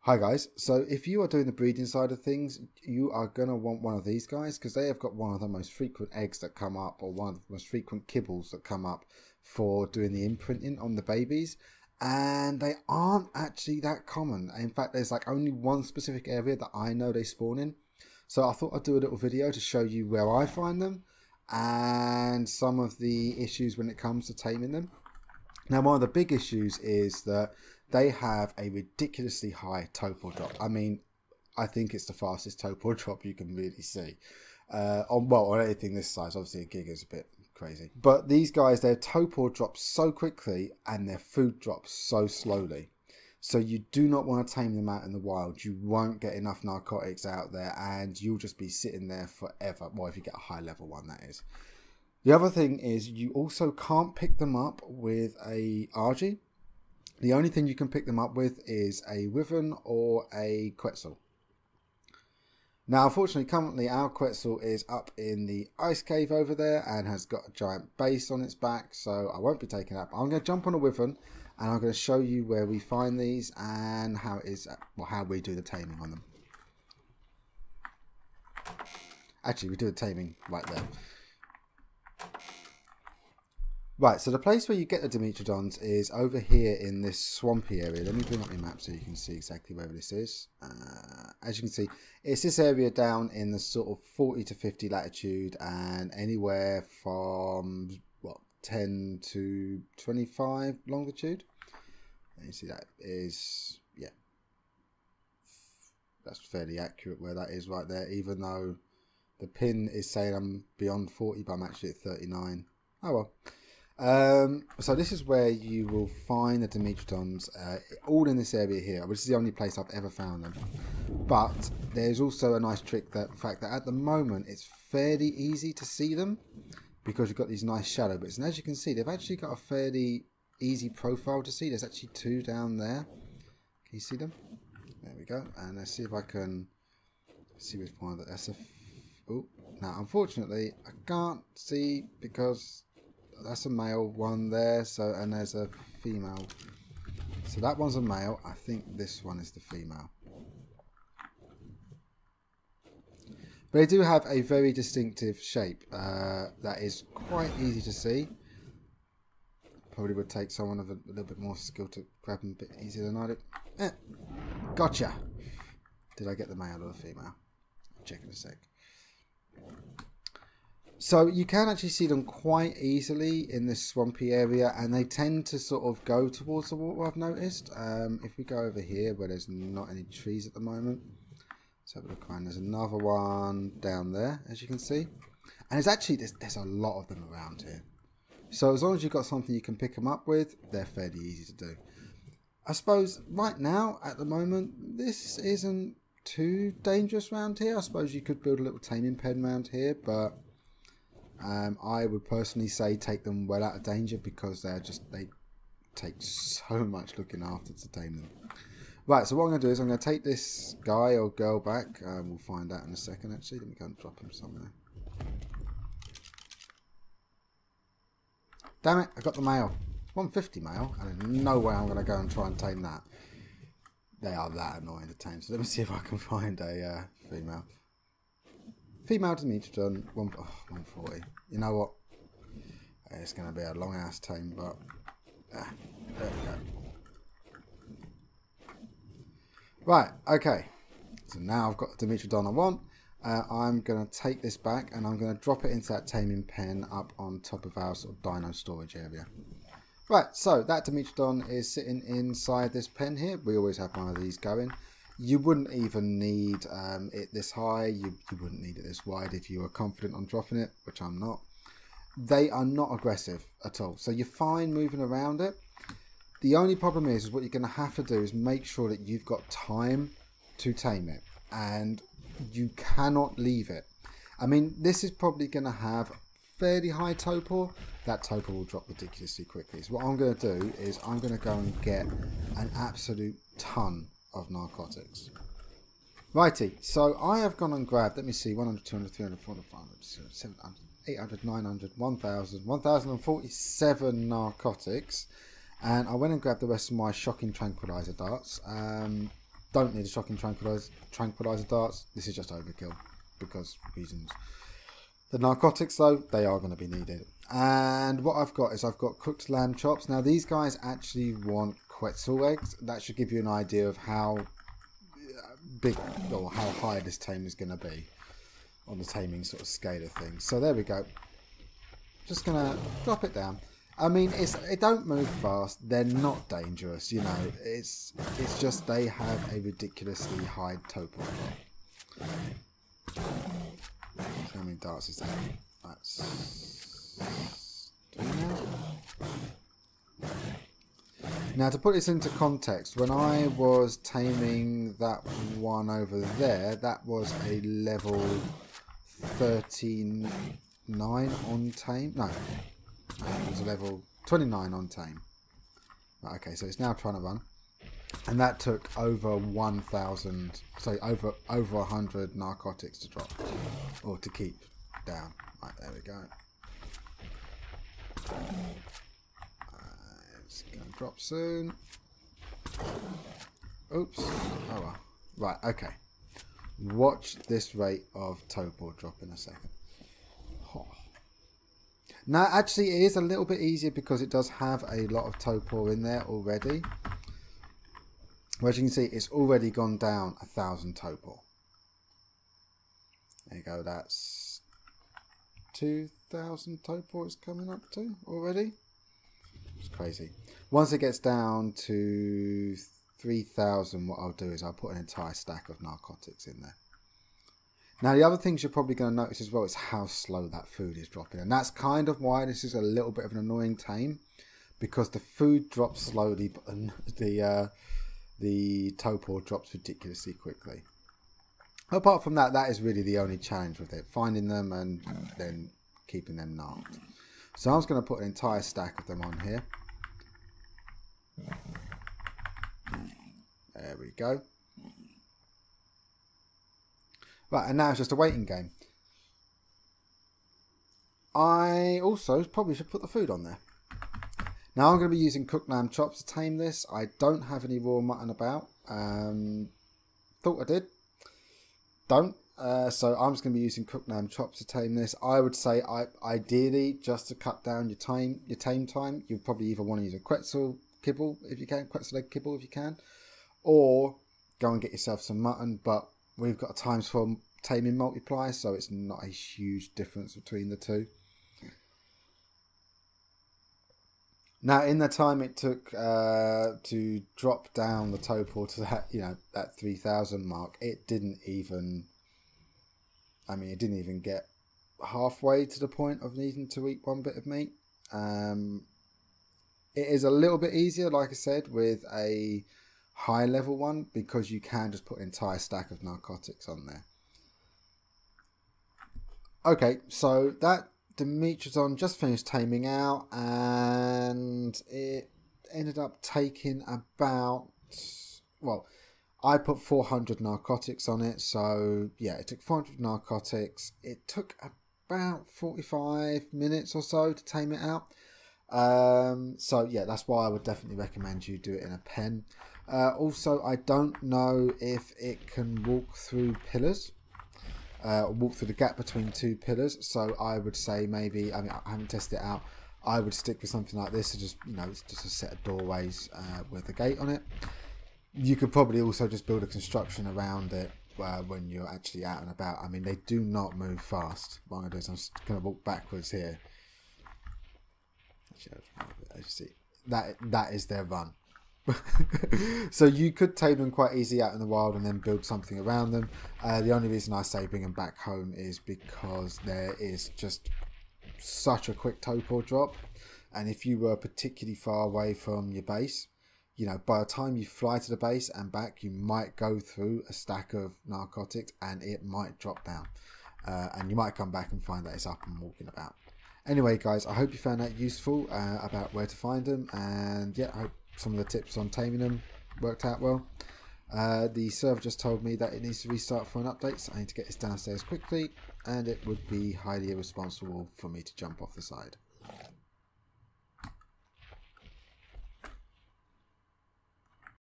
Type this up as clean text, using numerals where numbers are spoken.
Hi guys, so if you are doing the breeding side of things, you are going to want one of these guys because they have got one of the most frequent eggs that come up, or one of the most frequent kibbles that come up for doing the imprinting on the babies, and they aren't actually that common. In fact, there's like only one specific area that I know they spawn in. So I thought I'd do a little video to show you where I find them and some of the issues when it comes to taming them. Now, one of the big issues is that they have a ridiculously high topal drop. I mean, I think it's the fastest topal drop you can really see. On anything this size. Obviously, a gig is a bit crazy. But these guys, their topal drops so quickly and their food drops so slowly. So you do not want to tame them out in the wild. You won't get enough narcotics out there and you'll just be sitting there forever. Well, if you get a high level one, that is. The other thing is you also can't pick them up with a RG. The only thing you can pick them up with is a Wyvern or a Quetzal. Now, unfortunately, currently our Quetzal is up in the ice cave over there and has got a giant base on its back, so I won't be taking it up. I'm going to jump on a Wyvern and I'm going to show you where we find these and how it is, well, how we do the taming on them. Actually, we do the taming right there. Right, so the place where you get the Dimetrodons is over here in this swampy area. Let me bring up my map so you can see exactly where this is. As you can see, it's this area down in the sort of 40 to 50 latitude and anywhere from, what, 10 to 25 longitude. And you see that is, yeah, that's fairly accurate where that is right there, even though the pin is saying I'm beyond 40, but I'm actually at 39. Oh well. So this is where you will find the Dimetrodons, all in this area here, which is the only place I've ever found them. But there's also a nice trick, that the fact that at the moment it's fairly easy to see them because you've got these nice shadow bits. And as you can see, they've actually got a fairly easy profile to see. There's actually two down there. Can you see them? There we go. And let's see if I can see which one that that's a. Oh, now unfortunately I can't see because that's a male one there, so, and there's a female. So that one's a male. I think this one is the female. But they do have a very distinctive shape that is quite easy to see. Probably would take someone of a little bit more skill to grab them a bit easier than I do. Gotcha. Did I get the male or the female? I'll check in a sec. So you can actually see them quite easily in this swampy area, and they tend to sort of go towards the water, I've noticed. If we go over here where there's not any trees at the moment, let's have a look around. There's another one down there, as you can see. And there's actually, there's a lot of them around here. So as long as you've got something you can pick them up with, they're fairly easy to do. I suppose right now, at the moment, this isn't too dangerous around here. I suppose you could build a little taming pen around here, but I would personally say take them well out of danger because they take so much looking after to tame them. Right, so what I'm going to do is I'm going to take this guy or girl back. We'll find out in a second actually. Let me go and drop him somewhere. Damn it, I got the male. 150 male, and there's no way I'm going to go and try and tame that. They are that annoying to tame. So let me see if I can find a female. Female Dimetrodon, 140. You know what? It's going to be a long ass tame, but there we go. Right, okay. So now I've got the Dimetrodon I want. I'm going to take this back and I'm going to drop it into that taming pen up on top of our sort of dino storage area. Right, so that Dimetrodon is sitting inside this pen here. We always have one of these going. You wouldn't even need it this high. You wouldn't need it this wide if you were confident on dropping it, which I'm not. They are not aggressive at all. So you're fine moving around it. The only problem is what you're going to have to do is make sure that you've got time to tame it. And you cannot leave it. I mean, this is probably going to have fairly high topal. That topal will drop ridiculously quickly. So what I'm going to do is I'm going to go and get an absolute ton of narcotics. Righty, so I have gone and grabbed, let me see, 100, 200, 300, 400, 500, 700, 800, 900, 1000, 1047 narcotics, and I went and grabbed the rest of my shocking tranquilizer darts. don't need a shocking tranquilizer darts. This is just overkill because reasons. The narcotics though, they are going to be needed. And what I've got is I've got cooked lamb chops. Now these guys actually want Quetzal eggs. That should give you an idea of how big or how high this tame is going to be on the taming sort of scale of things. So there we go. Just going to drop it down. I mean, it don't move fast. They're not dangerous, you know. It's just they have a ridiculously high total. How many darts is that? That's 3 now. Now, to put this into context, when I was taming that one over there, that was a level 39 on tame. No, it was a level 29 on tame. Right, okay, so it's now trying to run. And that took over 1,000, sorry, over 100 narcotics to drop, or to keep down. Right, there we go. It's going to drop soon. Oops. Oh well. Right, okay. Watch this rate of torpor drop in a second. Oh. Now, actually, it is a little bit easier because it does have a lot of torpor in there already. As you can see, it's already gone down 1,000 torpor. There you go, that's 2,000 torpor it's coming up to already. It's crazy. Once it gets down to 3,000, what I'll do is I'll put an entire stack of narcotics in there. Now, the other things you're probably going to notice as well is how slow that food is dropping. And that's kind of why this is a little bit of an annoying tame. Because the food drops slowly, but the torpor drops ridiculously quickly. Apart from that, that is really the only challenge with it. Finding them and then keeping them narked. So I'm just going to put an entire stack of them on here. There we go. Right, and now it's just a waiting game. I also probably should put the food on there. Now I'm going to be using cooked lamb chops to tame this. I don't have any raw mutton about. Thought I did. Don't. So I'm just going to be using cooked lamb chops to tame this. I would say, ideally, just to cut down your tame time, you probably either want to use a Quetzal kibble if you can, Quetzal egg kibble if you can, or go and get yourself some mutton. But we've got a times 4 taming multiplier, so it's not a huge difference between the two. Now, in the time it took to drop down the torpor to that, that 3,000 mark, it didn't even get halfway to the point of needing to eat one bit of meat. It is a little bit easier, like I said, with a high level one because you can just put an entire stack of narcotics on there. Okay, so that Dimetrodon just finished taming out, and it ended up taking about, well, I put 400 narcotics on it, so yeah, it took 400 narcotics. It took about 45 minutes or so to tame it out. So yeah, that's why I would definitely recommend you do it in a pen. Also, I don't know if it can walk through pillars. Walk through the gap between 2 pillars, so I would say maybe, I haven't tested it out, I would stick with something like this, so just a set of doorways with a gate on it. You could probably also just build a construction around it when you're actually out and about. I mean, they do not move fast. What I'm going to do is I'm just going to walk backwards here. As you see, that is their run. So you could tame them quite easy out in the wild and then build something around them. The only reason I say bring them back home is because there is just such a quick torpor drop, and if you were particularly far away from your base, by the time you fly to the base and back, you might go through a stack of narcotics and it might drop down, and you might come back and find that it's up and walking about. Anyway guys, I hope you found that useful about where to find them, and yeah, I hope some of the tips on taming them worked out well. The server just told me that it needs to restart for an update, so I need to get this downstairs quickly, and it would be highly irresponsible for me to jump off the side.